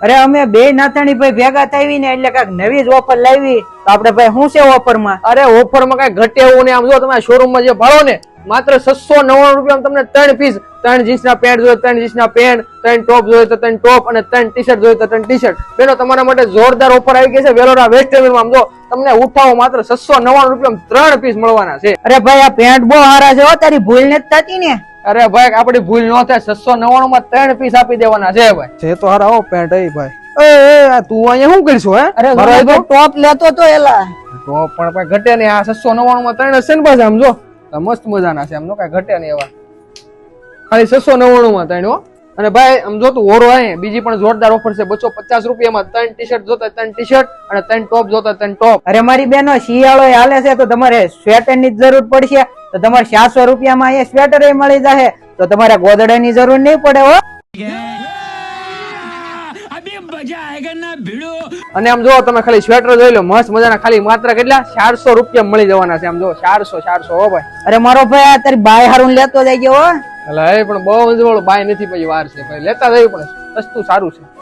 અરે અમે બે નાથાણી ભાઈ ભેગા થાવી ને એટલે કઈક નવી જ ઓફર લાવી તો આપડે ભાઈ શું છે ઓફર માં? અરે ઓફર માં કઈ ઘટે એવું નહીં. આમ જો તમે શોરૂમ માં જે ભાડો ને માત્ર 699 રૂપિયા તમને 3 પીસ, 3 જીન્સ ના પેન્ટ જોઈએ 3 જીન્સ ના પેન્ટ, 3 ટોપ જોઈએ તો 3 ટોપ અને 3 ટી શર્ટ જોઈએ તો 3 ટી શર્ટ. બેનો તમારા માટે જોરદાર ઓફર આવી ગઈ છે વેલોરા વેસ્ટ એવન્યુ માં. આમ જો તમને ઉઠાવો માત્ર 699 રૂપિયા 3 પીસ મળવાના છે. અરે ભાઈ આ પેન્ટ બહુ સારા છે હો, તારી ભૂલ નથી થતી ને? અરે ભાઈ આપડી ભૂલ ન થાય, 699 માં 3 પીસ આપી દેવાના છે ભાઈ. છે તો હારા હો પેન્ટ એ ભાઈ. એ તું અહીંયા શું કરશો હે? અરે ભાઈ ટોપ લેતો તો એલા તો પણ ભાઈ ઘટે નહીં. આ 699 માં 3 છે ને પાછા. આમ જો મસ્ત મજાના છે. આમ નો કઈ ઘટે નહીં એવા. ખાલી 699 માં 3 હો. અને ભાઈ આમ જો તું ઓરો આય બીજી પણ જોરદાર ઓફર છે. 250 રૂપિયામાં 3 ટી શર્ટ જોતા 3 ટી શર્ટ અને 3 ટોપ જોતા 3 ટોપ. અરે મારી બેનો શિયાળો હાલે છે તો તમારે સ્વેટર ની જરૂર પડશે તો તમારે 700 રૂપિયામાં અહીંયા સ્વેટર મળી જશે તો તમારે ગોદડા ની જરૂર નહીં પડે હો. અને આમ જો તમે ખાલી સ્વેટર જોઈ લો મસ્ત મજાના. ખાલી માત્ર કેટલા 400 રૂપિયા મળી જવાના છે. આમ જો 400 હો ભાઈ. અરે મારો ભાઈ આ તારી બાય હારું લેતો જાય હો. એટલે એ પણ બહુ બાય નથી પછી વાર છે ભાઈ. લેતા જવું પણ સસ્તું સારું છે.